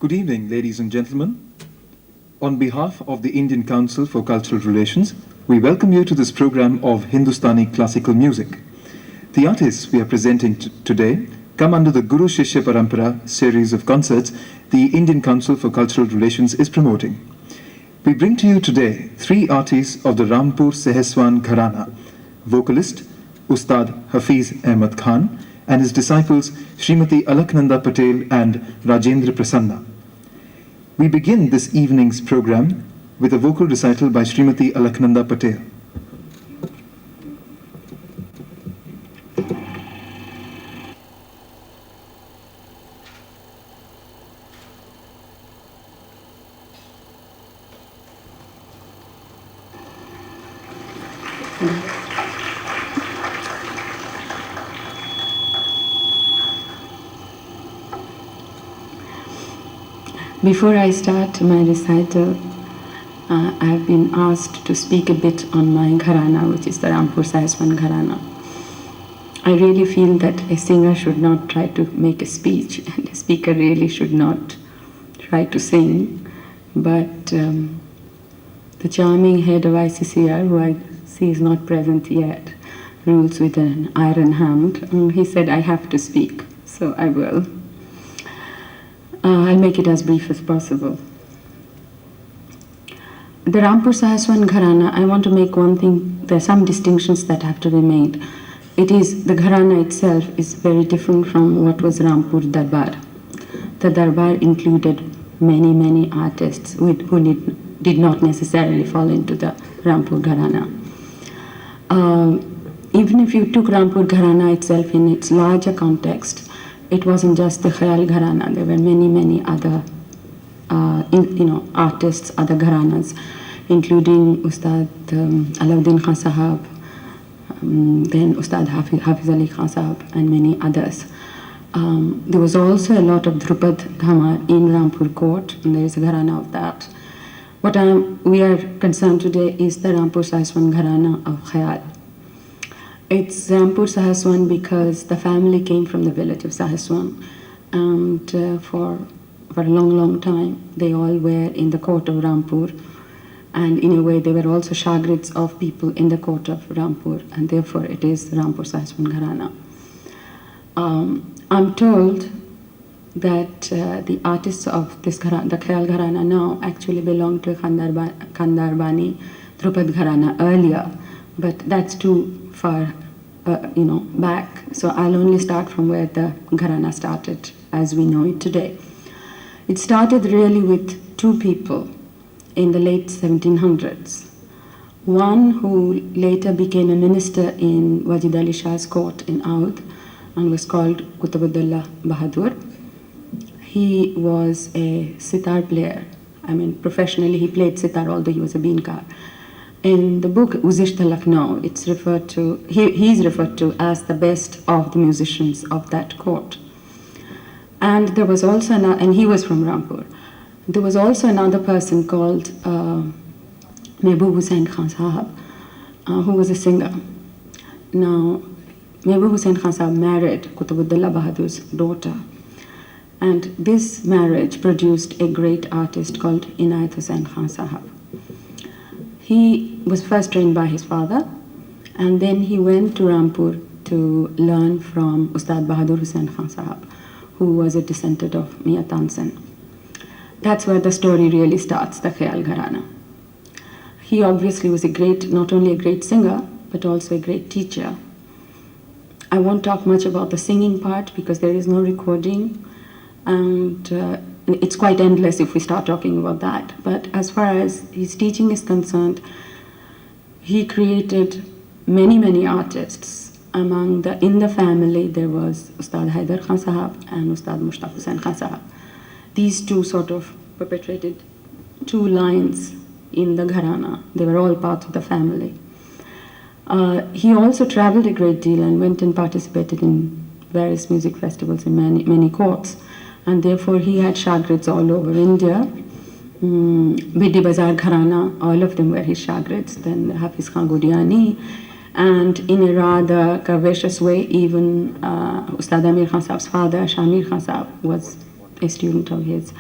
Good evening, ladies and gentlemen. On behalf of the Indian Council for Cultural Relations, we welcome you to this program of Hindustani classical music. The artists we are presenting today come under the Guru Shishya Parampara series of concerts the Indian Council for Cultural Relations is promoting. We bring to you today three artists of the Rampur Saheswan Gharana: vocalist Ustad Hafeez Ahmad Khan and his disciples Srimati Alaknanda Patel and Rajendra Prasanna. We begin this evening's program with a vocal recital by Srimati Alaknanda Patel. Before I start my recital, I've been asked to speak a bit on my gharana, which is the Rampur Saheswan Gharana. I really feel that a singer should not try to make a speech, and a speaker really should not try to sing. But the charming head of ICCR, who I see is not present yet, rules with an iron hand. He said I have to speak, so I will. I'll make it as brief as possible. The Rampur Saheswan Gharana, I want to make one thing, there are some distinctions that have to be made. It is, the Gharana itself is very different from what was Rampur Darbar. The Darbar included many artists who did not necessarily fall into the Rampur Gharana. Even if you took Rampur Gharana itself in its larger context, it wasn't just the Khayal Gharana. There were many other artists, other Gharanas, including Ustad Alauddin Khan Sahab, then Ustad Hafiz Ali Khan Sahab, and many others. There was also a lot of Drupad Dhamar in Rampur Court, and there is a Gharana of that. What we are concerned today is the Rampur Saheswan Gharana of Khayal. It's Rampur Saheswan because the family came from the village of Saheswan, and for a long time they all were in the court of Rampur, and in a way they were also shagrids of people in the court of Rampur, and therefore it is Rampur Saheswan Gharana. I'm told that the artists of this Gharana, the Khayal Gharana now, actually belong to Khandar Bani Drupad Gharana earlier, but that's too far back, so I'll only start from where the Gharana started as we know it today. It started really with two people in the late 1700s. One who later became a minister in Wajid Ali Shah's court in Oudh and was called Qutbullah Bahadur. He was a sitar player. I mean, professionally he played sitar, although he was a beenkar. In the book Uzishta Lucknow, it's referred to, he's referred to as the best of the musicians of that court. And there was also another, and he was from Rampur. There was also another person called Mehboob Hussain Khan Sahab, who was a singer. Now, Mehboob Hussain Khan Sahab married Qutbullah Bahadur's daughter. And this marriage produced a great artist called Inayat Hussain Khan Sahab. He was first trained by his father, and then he went to Rampur to learn from Ustad Bahadur Hussain Khan Sahab, who was a descendant of Mia Tansen. That's where the story really starts, the Khayal Gharana. He obviously was not only a great singer, but also a great teacher. I won't talk much about the singing part because there is no recording, and it's quite endless if we start talking about that. But as far as his teaching is concerned, he created many artists. In the family, there was Ustad Haidar Khan Sahab and Ustad Mushtaq Hussain Khan Sahab. These two sort of perpetrated two lines in the Gharana. They were all part of the family. He also traveled a great deal and went and participated in various music festivals in many courts. And therefore he had shagrids all over India. Bidi Bazar Gharana, all of them were his shagrids. Then Hafiz Khan Godiani, and in a rather curvaceous way, even Ustad Amir Khan Sahab's father, Shamir Khan Sahab, was a student of his.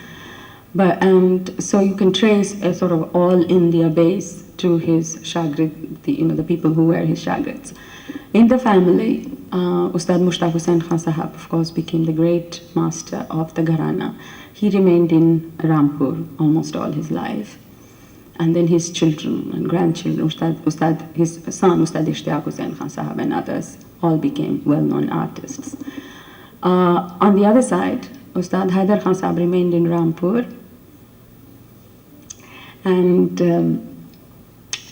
And so you can trace a sort of all India base to his shagrid, the people who were his shagrids. In the family, Ustad Mushtaq Hussain Khan Sahab, of course, became the great master of the Gharana. He remained in Rampur almost all his life. And then his children and grandchildren, his son, Ustad Ishtiyaq Hussain Khan Sahab, and others, all became well-known artists. On the other side, Ustad Haidar Khan Sahab remained in Rampur. And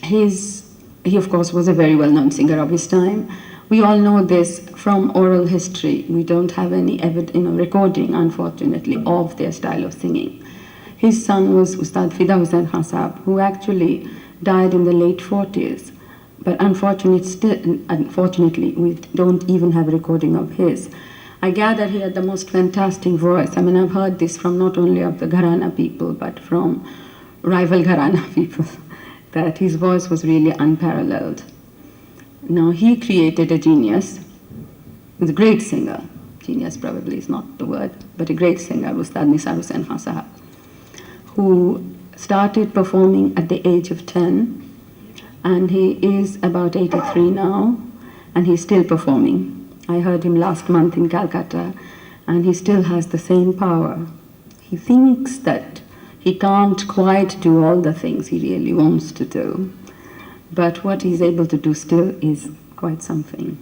he, of course, was a very well-known singer of his time. We all know this from oral history. We don't have any recording, unfortunately, of their style of singing. His son was Ustad Fida Hussain Khan Sahab, who actually died in the late 40s. But unfortunately, we don't even have a recording of his. I gather he had the most fantastic voice. I mean, I've heard this from not only of the Gharana people, but from rival Gharana people, that his voice was really unparalleled. Now, he created a genius. He was a great singer. Genius probably is not the word, but a great singer, Ustad Nisar Hussain Khan Sahab, who started performing at the age of 10, and he is about 83 now, and he's still performing. I heard him last month in Calcutta, and he still has the same power. He thinks that he can't quite do all the things he really wants to do, but what he's able to do still is quite something.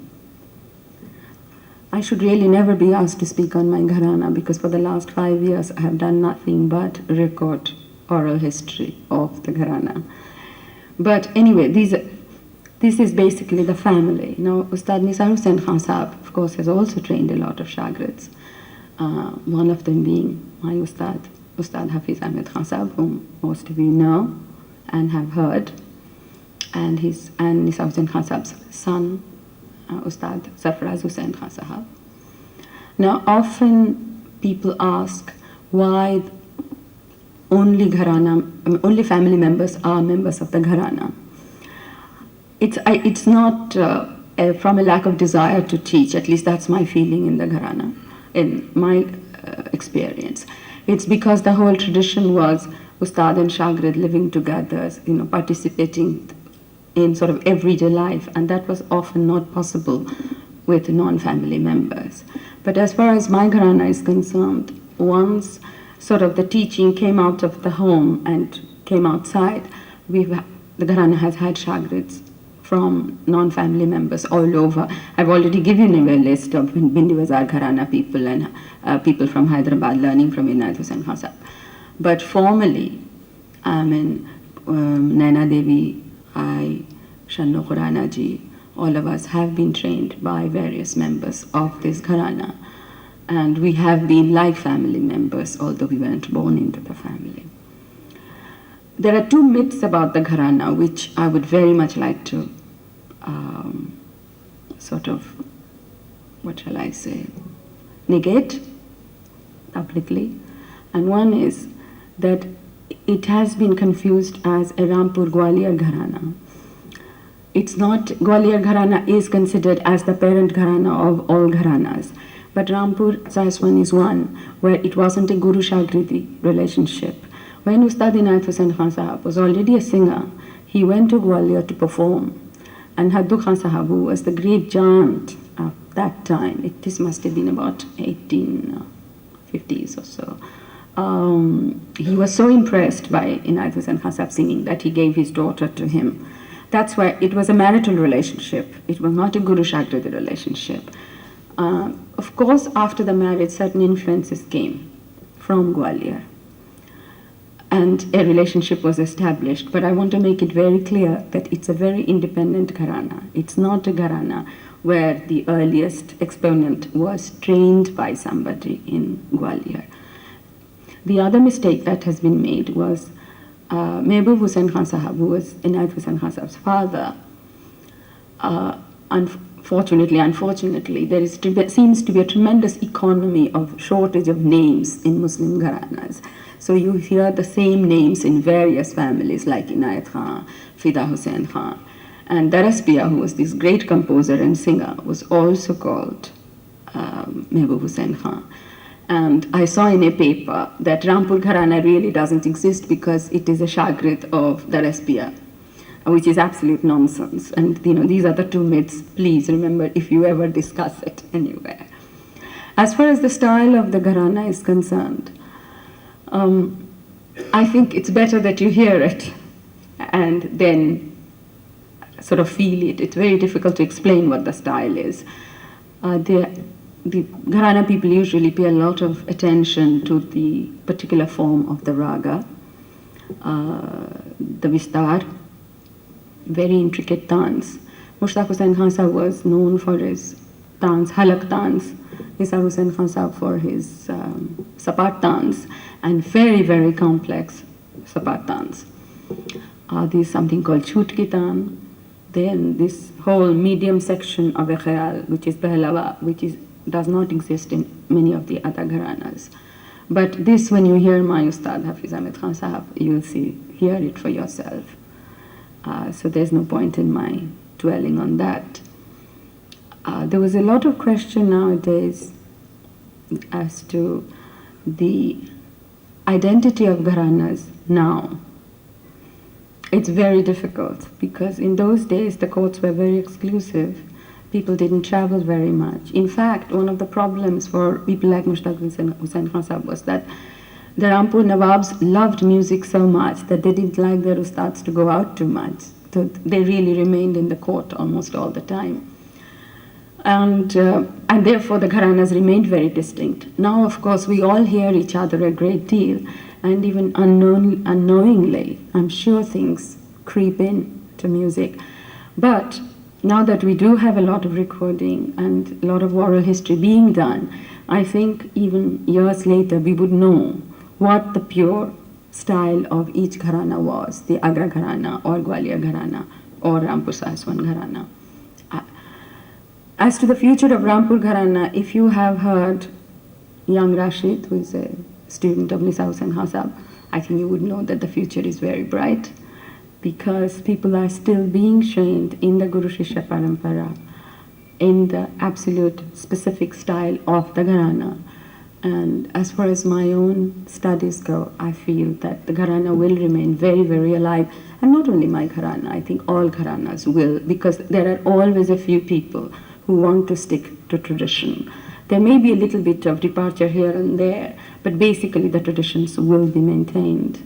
I should really never be asked to speak on my Gharana, because for the last 5 years I have done nothing but record oral history of the Gharana. But anyway, this is basically the family. Now, Ustad Nisar Hussain Khan Sahab, of course, has also trained a lot of shagrids. One of them being my Ustad Hafeez Ahmad Khan Sahab, whom most of you know and have heard, and Nisar Hussain Khan Sahab's son, Ustad Sarfaraz Hussain Khan Sahab. Now, often people ask why only family members are members of the Gharana. It's not from a lack of desire to teach, at least that's my feeling in the Gharana, in my experience. It's because the whole tradition was Ustad and Shagrid living together, participating in sort of everyday life, and that was often not possible with non-family members. But as far as my Gharana is concerned, once sort of the teaching came out of the home and came outside, the Gharana has had shagrids from non-family members all over. I've already given you a list of Bindi Bazar Gharana people and people from Hyderabad learning from Inayat Hussain Khan Sahab. But formally, Naina Devi, Shanno Khurana ji, all of us have been trained by various members of this Gharana. And we have been like family members, although we weren't born into the family. There are two myths about the Gharana, which I would very much like to negate publicly. And one is that it has been confused as a Rampur Gwalior Gharana. It's not, Gwalior Gharana is considered as the parent Gharana of all Gharanas. But Rampur Saiswan is one where it wasn't a Guru Shagridi relationship. When Ustad Inayat Hussain Khan Sahab was already a singer, he went to Gwalior to perform. And Haddu Khan Sahab, who was the great giant at that time, this must have been about 1850s or so, he was so impressed by Inayat Hussain Khan Sahab singing that he gave his daughter to him. That's why it was a marital relationship. It was not a Guru Shagridi relationship. Of course, after the marriage, certain influences came from Gwalior, and a relationship was established. But I want to make it very clear that it's a very independent Gharana. It's not a Gharana where the earliest exponent was trained by somebody in Gwalior. The other mistake that has been made was Mehboob Hussain Khan Sahab, who was Inayat Hussain Khan Sahab's father. Unfortunately, there seems to be a tremendous economy of shortage of names in Muslim Gharanas. So you hear the same names in various families like Inayat Khan, Fida Hussain Khan. And Daraspia, who was this great composer and singer, was also called Mehboob Hussain Khan. And I saw in a paper that Rampur Gharana really doesn't exist because it is a shagrid of the Respia, which is absolute nonsense. And these are the two myths. Please remember if you ever discuss it anywhere. As far as the style of the Gharana is concerned, I think it's better that you hear it and then sort of feel it. It's very difficult to explain what the style is. The Gharana people usually pay a lot of attention to the particular form of the raga, the vistar, very intricate dance. Mushtaq Hussain Khan Sahab was known for his dance, halak dance. Nisar Hussain Khan Sahab for his sapat dance, and very, very complex sapat dance. There's something called chutki tan. Then this whole medium section of a khayal, which is pahlawa, does not exist in many of the other gharanas. But this, when you hear my Ustad Hafeez Ahmad Khan Sahab, you'll hear it for yourself. So there's no point in my dwelling on that. There was a lot of question nowadays as to the identity of gharanas now. It's very difficult because in those days the courts were very exclusive. People didn't travel very much. In fact, one of the problems for people like Mushtaq Hussain Khan Sahab was that the Rampur Nawabs loved music so much that they didn't like their ustads to go out too much. So they really remained in the court almost all the time. And therefore the gharanas remained very distinct. Now, of course, we all hear each other a great deal, and even unknowingly, I'm sure things creep in to music. But now that we do have a lot of recording and a lot of oral history being done, I think even years later we would know what the pure style of each gharana was, the Agra Gharana or Gwalior Gharana or Rampur Sahaswan Gharana. As to the future of Rampur Gharana, if you have heard young Rashid, who is a student of Nisar Hussain Khan Sahab, I think you would know that the future is very bright because people are still being trained in the Guru Shishya Parampara, in the absolute specific style of the Gharana. And as far as my own studies go, I feel that the Gharana will remain very, very alive. And not only my Gharana, I think all Gharanas will, because there are always a few people who want to stick to tradition. There may be a little bit of departure here and there, but basically the traditions will be maintained.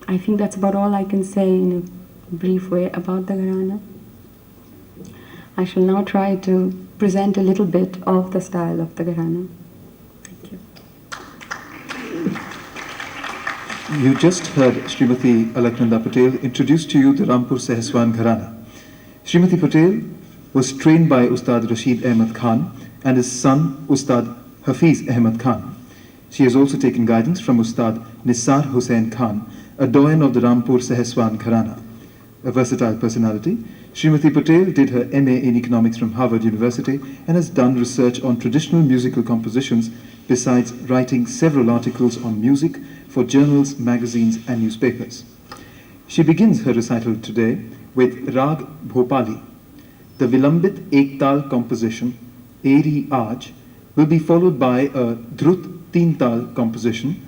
I think that's about all I can say in a brief way about the Gharana. I shall now try to present a little bit of the style of the Gharana. Thank you. You just heard Srimati Alaknanda Patel introduce to you the Rampur Sahaswan Gharana. Srimati Patel was trained by Ustad Rashid Ahmad Khan and his son Ustad Hafeez Ahmad Khan. She has also taken guidance from Ustad Nisar Hussain Khan, a doyen of the Rampur Sahaswan Gharana. A versatile personality, Srimati Patel did her MA in economics from Harvard University and has done research on traditional musical compositions besides writing several articles on music for journals, magazines and newspapers. She begins her recital today with Rag Bhopali. The Vilambit Ektal composition, Eri Aaj, will be followed by a Drut Teental composition,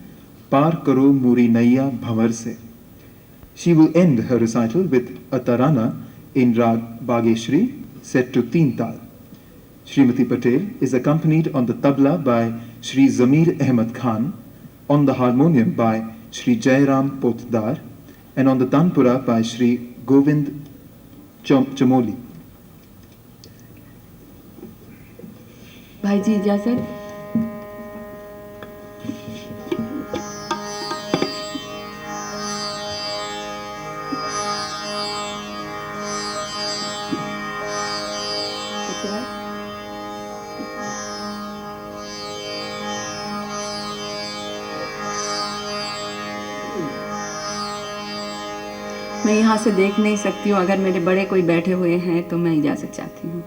Par Karo Muri Naiya Bhavar Se. She will end her recital with a Tarana in Rag Bageshri, set to Teental. Srimati Patel is accompanied on the tabla by Shri Zamir Ahmad Khan, on the harmonium by Shri Jairam Potdar, and on the tanpura by Shri Govind Chamoli. भाई जी इजाजत. मैं यहाँ से देख नहीं सकती हूँ, अगर मेरे बड़े कोई बैठे हुए हैं तो मैं इजाजत चाहती हूँ.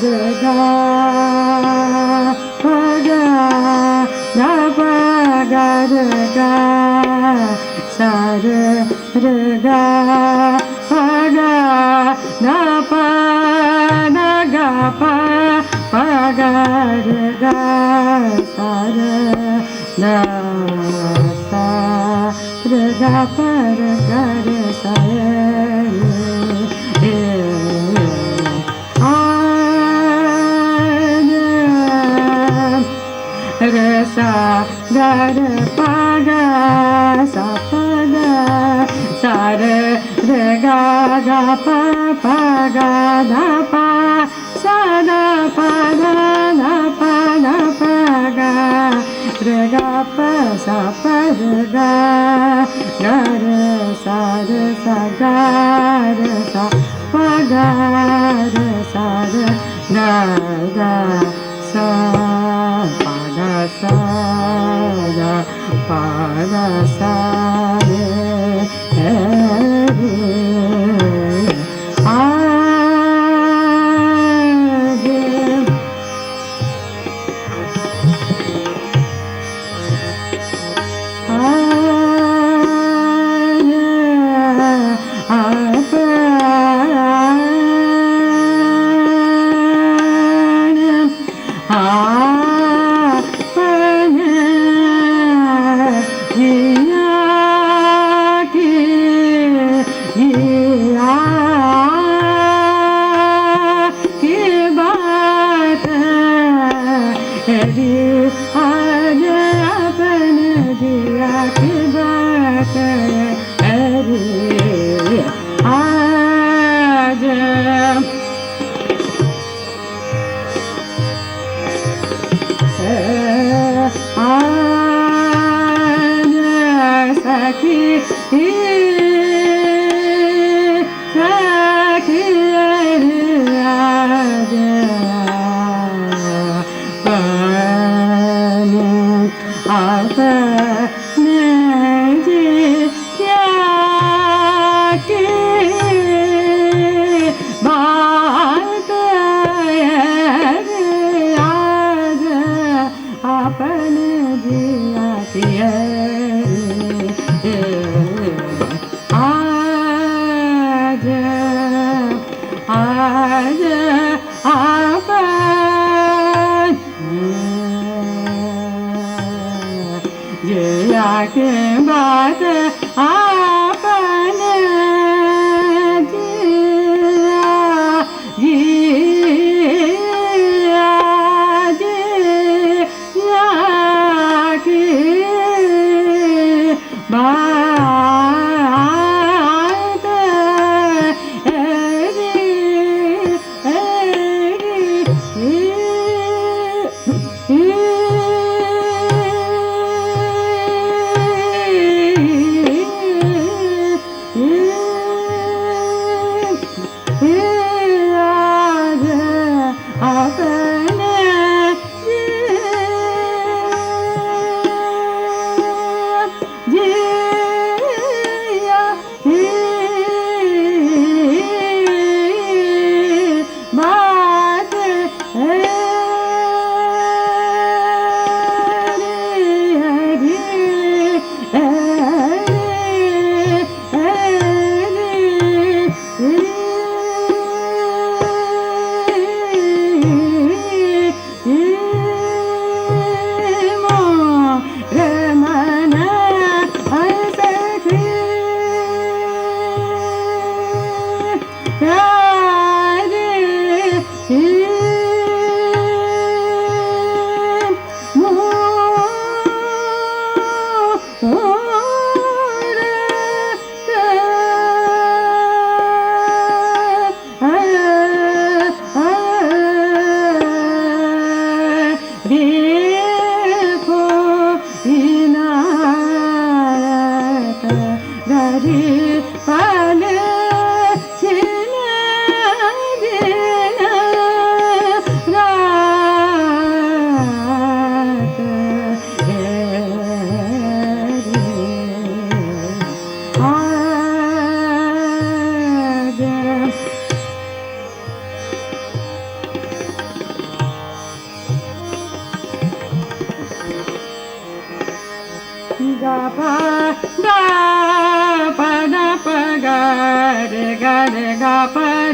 ga pa ga da pa ga re ga sa re ga pa ga da pa da ga pa pa ga re ga sa re da sa re ga pa re ga re sa re re sa ga re pa ga sa pa ga sa re ga ga pa pa ga da pa sa da pa da pa da pa ga re ga pa sa ga re sa ga re sa pa ga re sa re ga ga sa pa ga sa ga pa ga sa re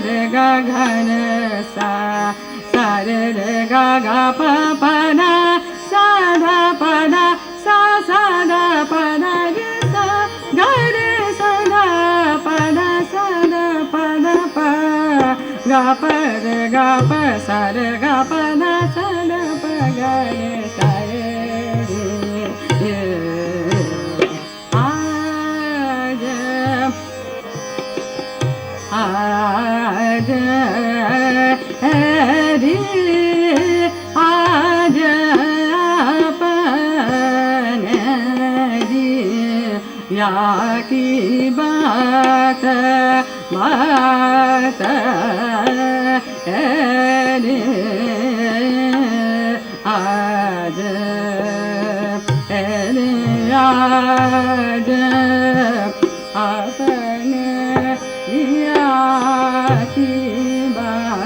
re ga ga re sa sa re ga ga pa pa na sa da pa da sa sa da pa da re sa ga re sa da pa da sa da pa da pa ga pa re ga pa sa re ga pa da sa da pa ga re sa re आज रे आज अपने या की बात बात रे आज रे आज अपने की बात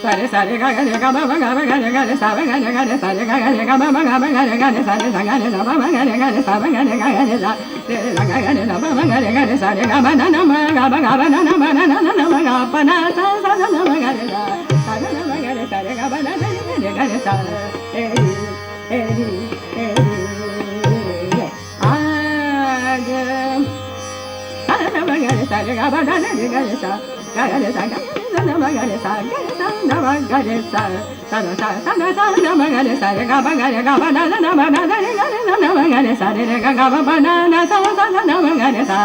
Sare sare ga ga ga ba ba ga ba ga ga sa ba ga ga sare ga ga ba ba ga ba ga ga sare sa ga na ba ba ga ga sa ba ga ga sa re la ga ga na ba ba ga ga sare ga ba na na ma ga ba ga ba na na ma na na na ma ga pa na sa sa na ma ga sa sa na ma ga sare ga ba na na ga sa e e e आज na ma ga sare ga ba na na ga sa ga ga sa ga na ma ga sa ga sa na ma ga sa sa sa sa na sa na ma ga sa ga ba na na ma na ga na ma ga sa re ga ba ba na na sa sa na ma ga sa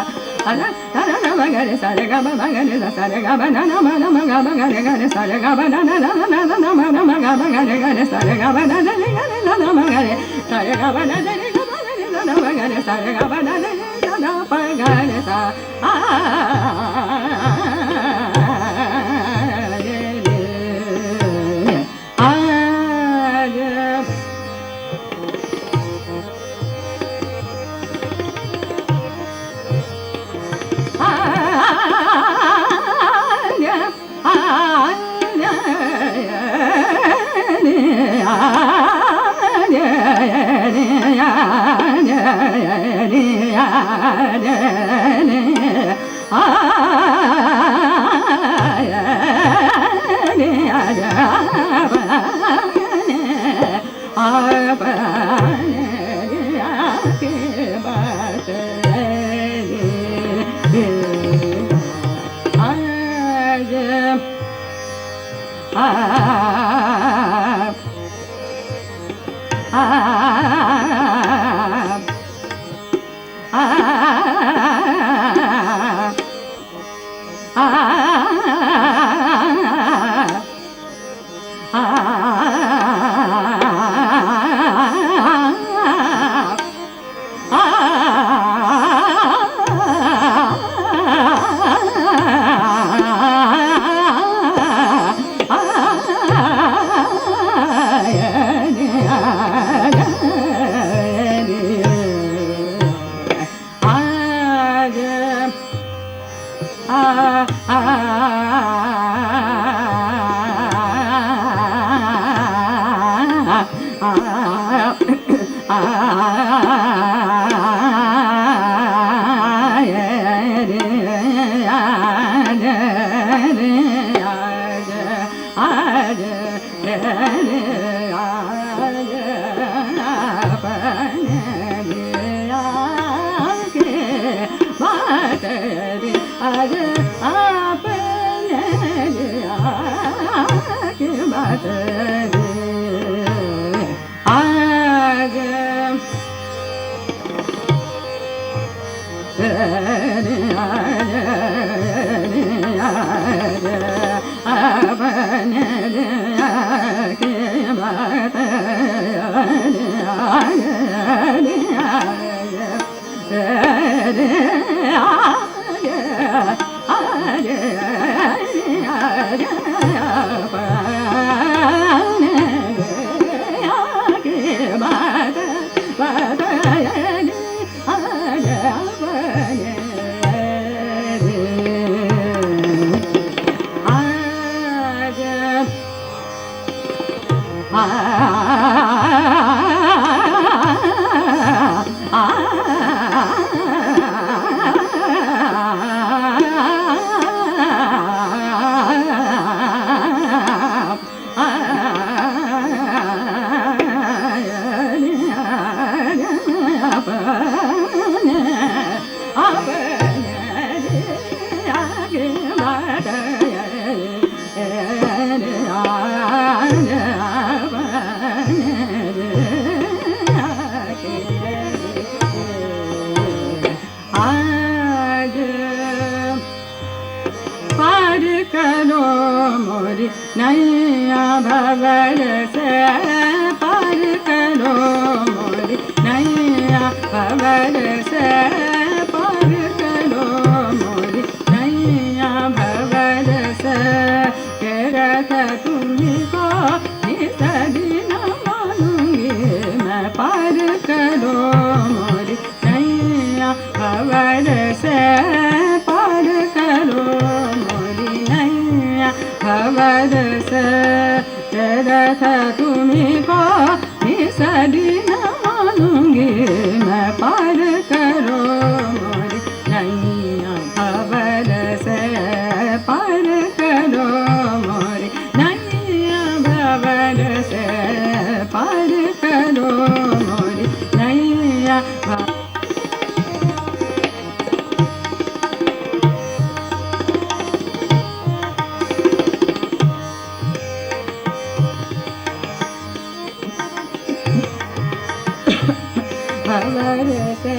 Hare se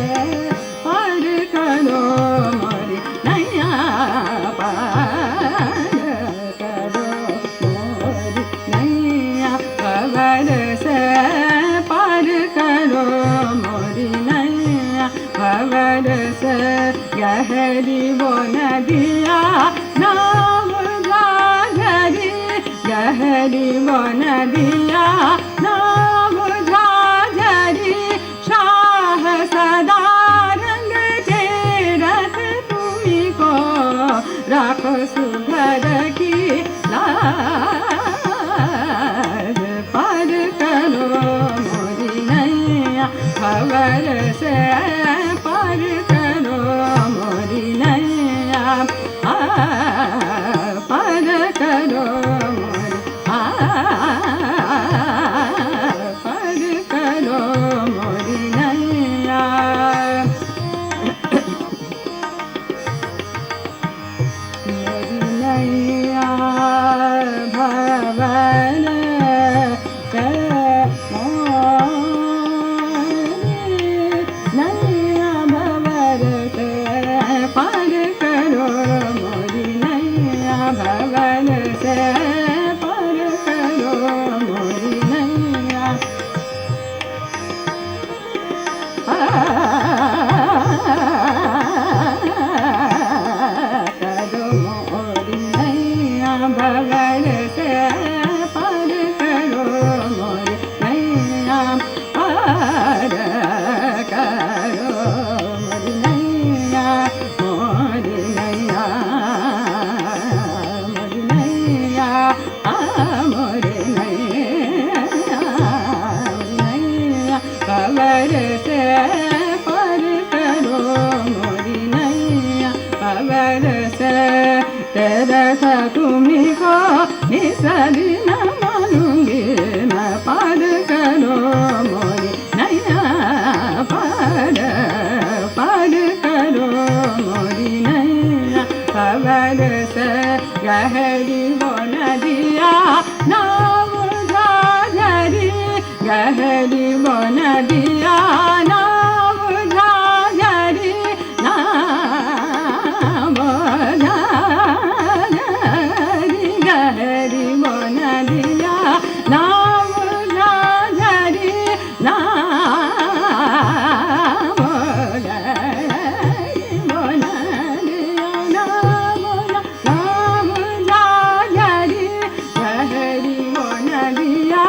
par karo से गहरी वो नदिया नाव झाझरी गहरी वो नदिया नाव झाझरी शाह सदा रंग चेरत तुम्ही को राख सुघर की लाज पार करो मोरी नैया खबर से पार करो मोरी नैया पार करो मोरी पार करो मोरी नैया मोरी नैया भवन के नैया भवर से पार करो मोरी नैया भवन से पार करो मोरी नैया करो मोरी नैया भवन से पार करो मोरी नैया पार करो मोरी नैया मोरी नैया मोरी नैया मोरी नैया खबर से पार करो मोरी नैया खबर से तेरा था तुम्ही को निसरी न मानूंगी मैं पार करो मोरी नैया पार करो मोरी नैया खबर से गहरी वो नदिया नाव झाझरी गहरी वो नदिया नाव झाझरी नाव झाझरी गहरी वो नदिया नाव झाझरी नाव झाझरी वो नदिया नाव झाझरी गहरी वो नदिया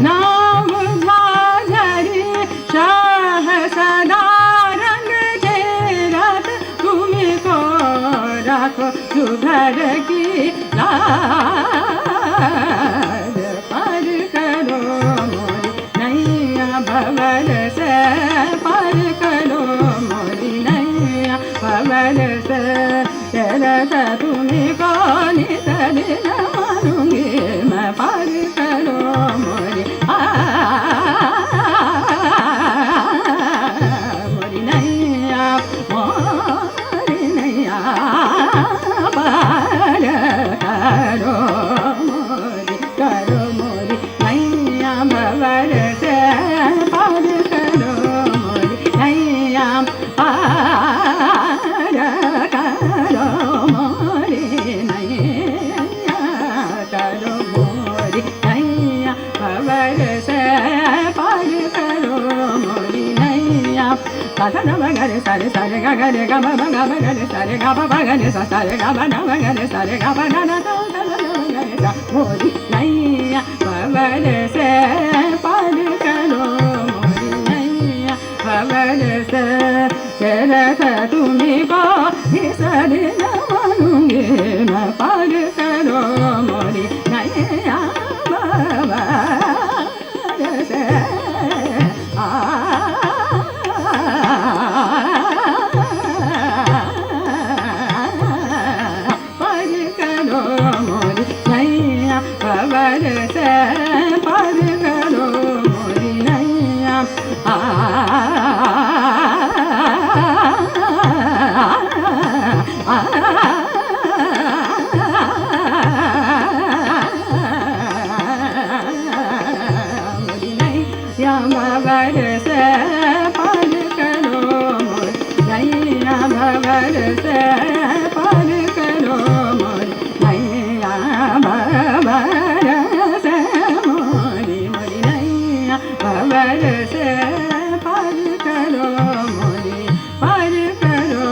नाव झाझरी शाह सदा रंग चेरत तुम्ही को राखो सुघर की लाज पार करो मोरी नैया भवर से पार करो मोरी नैया भवर से चरत तुम्ही को निसरी न मानूंगी मैं पार करो मोरी मोरी नैया पार करो मोरी नैया भवर से पार करो मोरी नैया पार करो मोरी नैया करो मोरी नैया भवर से पार करो मोरी नैया सा न गरे सारे सारे गा गरे गा मा गा मा गरे सारे गा मा गरे सा सारे गा मा न गरे सारे गा मा न सा गरे सा मोरी नैया भवर से पार करो मोरी नैया भवर से चरत तुम्ही को निसरी न मानूंगी मैं पार करो मोरी नैया भवर से पार करो मोरी नैया भवर से पार करो मोरी नैया मोरी नैया भवर से पार करो मोरी नैया भवर से पार करो मोरी नैया भवर से मोरी नैया भवर से पार करो मोरी पार करो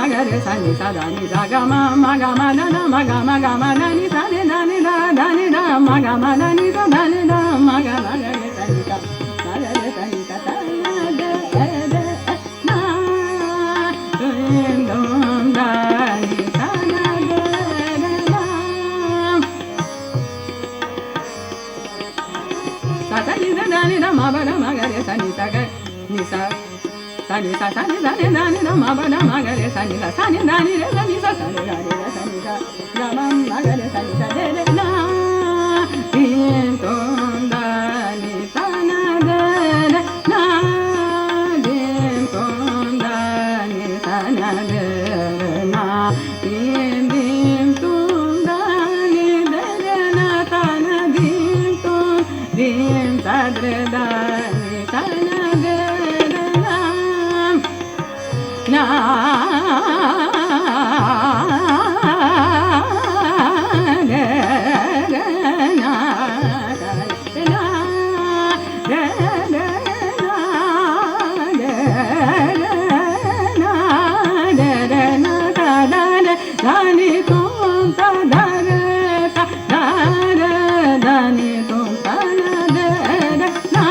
magare sani sa dani sa ga ma ga ma da da ma ga ma da ni sa ni da ni da ma ga ma da ni sa da ni da ma ga magare sani sa magare sani sa ta na de na dum da ni sa na de na sa sa ni da ni da ma ba da magare sani sa ga ni sa sa ni sa ni da ni da ma ba da ma ga re sa ni da ni re sa ni sa ni da ni re sa ni da ga ma ga re sa ni da de de na din ton da ni sa na de de na din ton da ni sa na de na din ton da ni de de na ta na din ta dre da ni sa na de na de na ni tum ta da ta da da ni tum ta na de na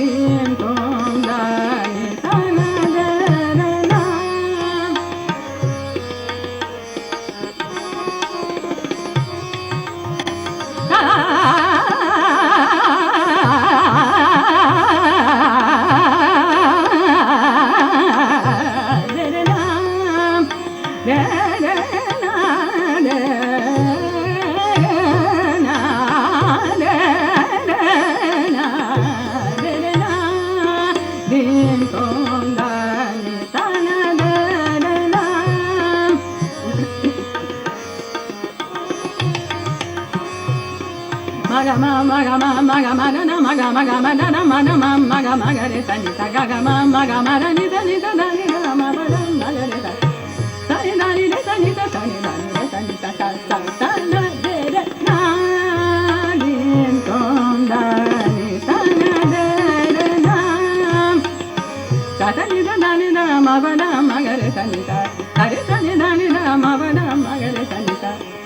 in tum da ni ta na de na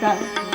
sa